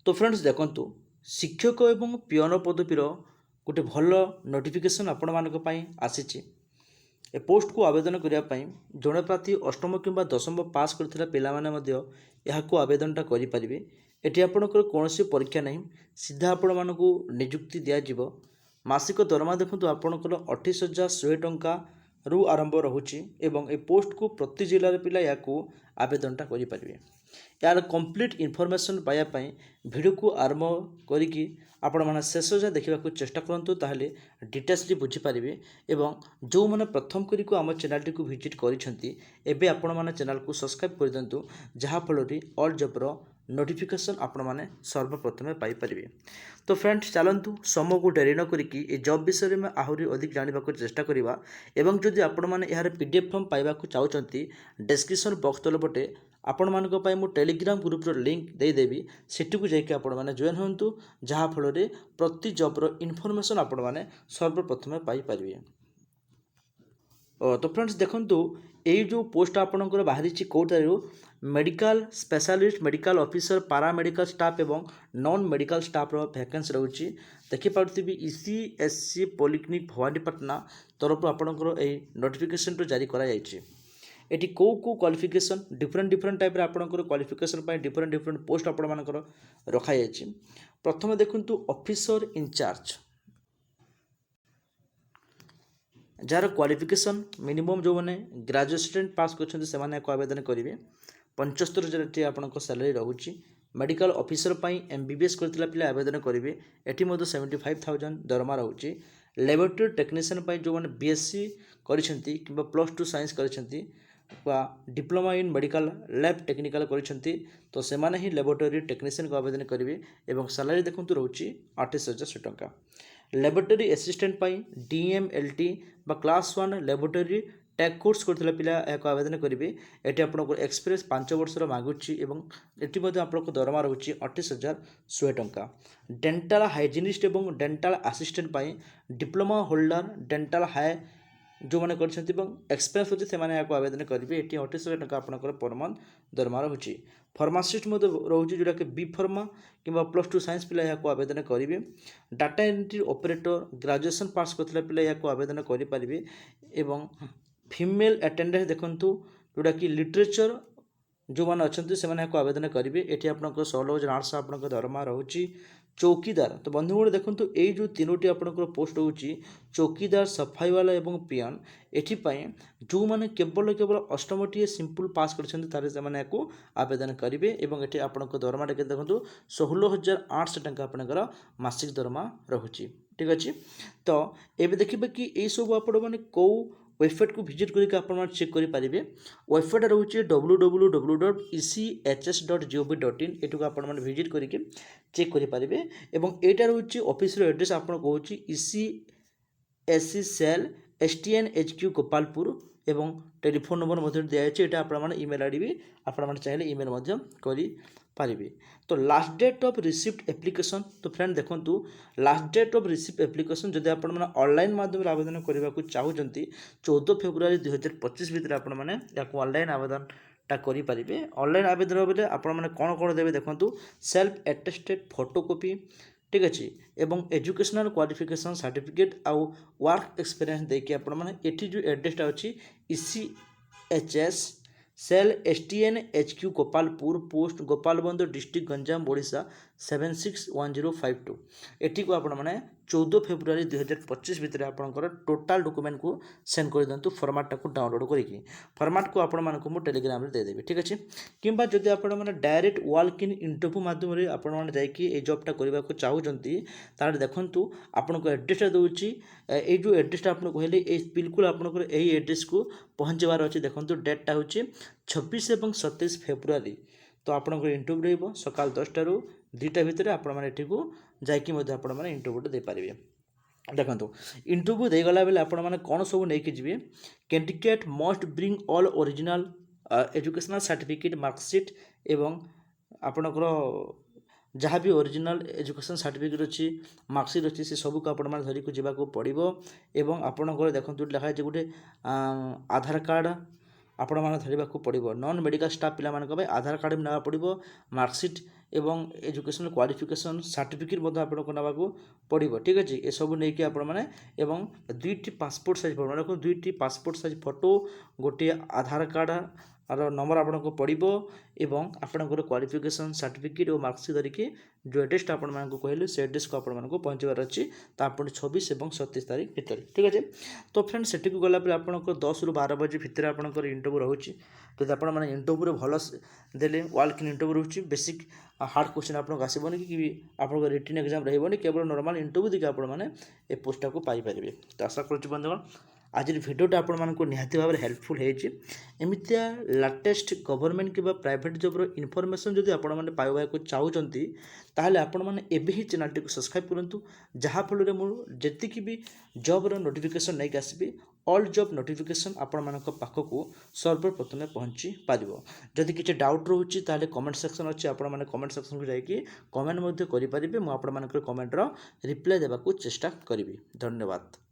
तो फ्रेंड्स देखंतु शिक्षक एवं पियन पदवीर गोटे भल नोटिफिकेशन आपण मानक पई आसीची। ए पोस्ट को आवेदन करने जड़े प्रार्थी अष्टम किंबा दशम पास करथिला पिला माने मध्य एहाको आवेदनटा करि परिबे। एठी आपणकर कोनोसी परीक्षा नहीं, सीधा आपण मानकु नियुक्ति दिया जिवो। मासिक दरमा देखंतु आपणकर 28,100 टंका रु आरंभ रहुची एवं ए पोस्ट को प्रति जिल्ला रे पिला याको आवेदनटा करि परिबे। यार कंप्लीट इनफॉरमेशन पाया पई वीडियो को आरंभ करिकी आपण माने शेष जा देखा चेष्टा करंतु, ताहले डिटेल्सली बुझी पारिबे। एवं जो माने प्रथम करिको आम चैनल टी को विजिट करिसेंती एबे आपण माने चैनल को सब्सक्राइब कर दियंतु, जहा फलरी ऑल जॉब रो नोटिफिकेशन आपण माने सर्वप्रथमे पाई परिबे। तो फ्रेंड्स चलंतु समय को डेरी न करिकी ए जॉब विषय में आहुरी अधिक जानिबा को चेष्टा करिबा। एवं जदि आपण माने यार पीडीएफ फॉर्म पाइबा को चाहउचंती डिस्क्रिप्शन बॉक्स तल पटे आपण मानक पई मु टेलीग्राम ग्रुप रो लिंक दे देबी, सेठी को जाइके आपण माने जॉइन होंतु, जहा फलरे प्रति जॉब रो इन्फॉर्मेशन आपण माने सर्वप्रथमे पाई परिबे। तो फ्रेंड्स देखंतु एई जो पोस्ट आपणकर बाहरी कौटारू medical specialist, medical officer, paramedical staff एवं नॉन मेडिकल स्टाफ रो वैकेंसी रहउची। देखि पाउथिबी ईसीएससी पॉलिक्लिनिक भवानीपाटना तरफ आपणकर एई नोटिफिकेशन तो जारी करा जायछि। एटी को क्वालिफिकेशन डिफरेंट टाइप रे आपणकर क्वालिफिकेशन पाई डिफरेंट पोस्ट आपण मानकर रखा जायछि। प्रथम देखंतु ऑफिसर इंचार्ज, जार क्वालिफिकेशन मिनिमम जो मैंने ग्रेजुएट पास कर आवेदन करेंगे। 75,000 आपंक सैलरी रोचे। मेडिकल ऑफिसर पाई एमबीबीएस करथिला पिला आवेदन करेंगे, एटी 75,000 दरमा रोचे। लैबोरेटरी टेक्नीशियन पाई जो मैंने बीएससी करिसेंती किंबा +2 साइंस करिसेंती वा diploma in medical lab technical करिसेंती, तो से माने ही लैबोरेटरी टेक्नीशियन को आवेदन करेंगे एवं सैलरी देखंतु रोचे 28,000 टंका। लैबोरेटरी असिस्टेंट पाई डीएमएलटी बा क्लास 1 लैबोरेटरी टेक कोर्स करथिला पिला याको आवेदन करेंगे। एटी आपनको एक्सपीरियंस 5 वर्षर मागुची एवं एटी मध्ये आपनको दरमा रहउची 28,100 टंका। डेंटल हाइजीनिस्ट एवं डेंटल असिस्टेंट पाई डिप्लोमा होल्डर डेंटल हाई जो मैंने करछंती एवं एक्सपीरियंस होची से माने याको आवेदन करेंगे। एटी 28,000 टंका आपनकर पर मंथ दरमा रहउची। फार्मासिस्ट मध्ये रहउची जोटा के बी फार्मा किंबा +2 साइंस पिला याको आवेदन करेंगे। Data entry operator graduation pass करथिला पिला याको आवेदन करि परिबे। एवं फीमेल अटेंडेंस देखंतु जोटा कि लिटरेचर जो मैंने अच्छा से आवेदन करेंगे। ये आपंकर 16,800 आपंकर दरमा रोचे। चौकीदार, तो बंधुगण देखो ये जो तीनोटी आपंकर पोस्ट होची चौकीदार, सफाई वाला एवं पियन, एथिपाई जो मैंने केवल अष्टमटी सिंपल पास कर आवेदन करेंगे। ये आपंकर दरमा देखो 16,800 टंका आपंकर मासिक दरमा रोचे। ठीक अच्छे, तो ये देखिए कि यही सब आपण मैंने कौ वेबसाइट को विजिट करके आप चेक करेंगे। वेबसाइट रोचे www.echs.gov.in, एटू आप विजिट करके चेक करेंगे। एवं यहाँ रोचे ऑफिस एड्रेस आप कौच ECSC सेल STNHQ गोपालपुर एवं टेलीफोन नंबर दिखाई। यहाँ आप इमेल आईडी भी आप चाहिए इमेल करेंगे। तो last date of receipt application, तो फ्रेंड देखो last date of receipt application जब आप ऑनलाइन माध्यम आवेदन करने को चाहते 14 फेब्रुआरी 2025 भितर ऑनलाइन आवेदन करेंगे। ऑनलाइन आवेदन बेले आपने कौन कौन देवे देखो सेल्फ एटेस्टेड फोटोकॉपी, ठीक अच्छे, एवं एजुकेशनल क्वालिफिकेशन सर्टिफिकेट आउ वर्क एक्सपीरियंस देखिए आपठी जो एड्रेसटा अच्छी ECHS cell STNHQ Gopalpur post Gopalband district Ganjam Odisha 761052 एटी को आपण मैंने 14 फेब्रुआरी 2025 भितर आपंकर टोटाल डॉक्यूमेंट को सेंड कर दिंतु फॉर्मेट को डाउनलोड करके। फॉर्मेट को आपण मानक मु टेलीग्राम रे दे देबी। ठीक अच्छे, किंबा जदि आपण माने डायरेक्ट वॉक इन इंटरव्यू माध्यम रे आपण माने जाईकी ए जॉबटा करबा को चाहउचंती, तार देखंतु आपनको एड्रेसटा दोउची। ए जो एड्रेसटा आपण कहले ए बिल्कुल आपनको एही एड्रेस को पहुंचबार अछि। देखंतु डेटटा होची 26 एवं 27 फेब्रुआरी। तो आपंकर इंटरव्यू रही सकाल 10टा ରୁ 2टा भितर आपठी को जाकि इंटरव्यूटा दे पारे। देखो इंटरव्यू देगला बेले आपने कौन सब नहीं जी, candidate must bring all original educational certificate marksheet एवं आपणकर जहाँ भी ओरिजिनल एजुकेशन सर्टिफिकेट अच्छी मार्कशीट अच्छी से सबको आपण धरिक जावाक पड़ो। एवं आपणकर देखो लिखाई गोटे आधार कार्ड आपण मैंने धरवाक पड़ो। नॉन मेडिकल स्टाफ पिला आधार कार्ड भी ना पड़ो, मार्कशीट ଏବଂ ଏଜୁକେସନାଲ୍ କ୍ୱାଲିଫିକେସନ୍ ସାର୍ଟିଫିକେଟ୍ ମଧ୍ୟ ଆପଣଙ୍କୁ ନେବାକୁ ପଡ଼ିବ। ଠିକ୍ ଅଛି, ଏସବୁ ନେଇକି ଆପଣମାନେ ଏବଂ 2ଟି ପାସପୋର୍ଟ ସାଇଜ୍ ଫଟୋ ମାନେ ଦେଖନ୍ତୁ 2ଟି ପାସପୋର୍ଟ ସାଇଜ୍ ଫଟୋ, ଗୋଟିଏ ଆଧାର କାର୍ଡ଼ର ନମ୍ବର ଆପଣଙ୍କୁ ପଡ଼ିବ ଏବଂ ଆପଣଙ୍କର କ୍ୱାଲିଫିକେସନ୍ ସାର୍ଟିଫିକେଟ୍ ଓ ମାର୍କସିଟ୍ ଧରିକି ଯେଉଁ ଆଡ୍ରେସଟା ଆପଣମାନଙ୍କୁ କହିଲି ସେ ଆଡ୍ରେସକୁ ଆପଣମାନଙ୍କୁ ପହଞ୍ଚିବାର ଅଛି ତା ଆପଣ 26 ଏବଂ 27 ତାରିଖ ଭିତରେ। ଠିକ୍ ଅଛି, ତ ଫ୍ରେଣ୍ଡ ସେଠିକୁ ଗଲାପରେ ଆପଣଙ୍କର 10ରୁ 12 ବଜେ ଭିତରେ ଆପଣଙ୍କର ଇଣ୍ଟରଭ୍ୟୁ ରହୁଛି। ଯଦି ଆପଣମାନେ ଇଣ୍ଟରଭ୍ୟୁରେ ଭଲ ଦେଲେ ୱାର୍କ ଇନ୍ ଇଣ୍ଟରଭ୍ୟୁ ରହୁଛି, ବେସିକ୍ ହାର୍ଡ଼ କ୍ୱେଶ୍ଚିନ୍ ଆପଣଙ୍କୁ ଆସିବନି କି ଆପଣଙ୍କ ରିଟିନ୍ ଏକ୍ଜାମ୍ ରହିବନି, କେବଳ ନର୍ମାଲ୍ ଇଣ୍ଟରଭ୍ୟୁ ଦେଇକି ଆପଣମାନେ ଏ ପୋଷ୍ଟଟାକୁ ପାଇପାରିବେ। ତ ଆଶା କରୁଛି ବନ୍ଧୁଗଣ ଆଜିର ଭିଡ଼ିଓଟା ଆପଣମାନଙ୍କୁ ନିହାତି ଭାବରେ ହେଲ୍ପଫୁଲ୍ ହେଇଛି। ଏମିତିଆ ଲାଟେଷ୍ଟ ଗଭର୍ଣ୍ଣମେଣ୍ଟ କିମ୍ବା ପ୍ରାଇଭେଟ୍ ଜବ୍ର ଇନଫର୍ମେସନ୍ ଯଦି ଆପଣମାନେ ପାଇବାକୁ ଚାହୁଁଛନ୍ତି ତାହେଲେ ଆପଣମାନେ ଏବେ ହିଁ ଚ୍ୟାନେଲଟିକୁ ସବସ୍କ୍ରାଇବ୍ କରନ୍ତୁ, ଯାହାଫଳରେ ମୁଁ ଯେତିକି ବି ଜବ୍ର ନୋଟିଫିକେସନ୍ ନେଇକି ଆସିବି ଅଲ୍ ଜବ୍ ନୋଟିଫିକେସନ୍ ଆପଣମାନଙ୍କ ପାଖକୁ ସର୍ବପ୍ରଥମେ ପହଞ୍ଚି ପାରିବ। ଯଦି କିଛି ଡାଉଟ୍ ରହୁଛି ତାହେଲେ କମେଣ୍ଟ ସେକ୍ସନ୍ ଅଛି, ଆପଣମାନେ କମେଣ୍ଟ ସେକ୍ସନକୁ ଯାଇକି କମେଣ୍ଟ ମଧ୍ୟ କରିପାରିବେ। ମୁଁ ଆପଣମାନଙ୍କର କମେଣ୍ଟର ରିପ୍ଲାଏ ଦେବାକୁ ଚେଷ୍ଟା କରିବି। ଧନ୍ୟବାଦ।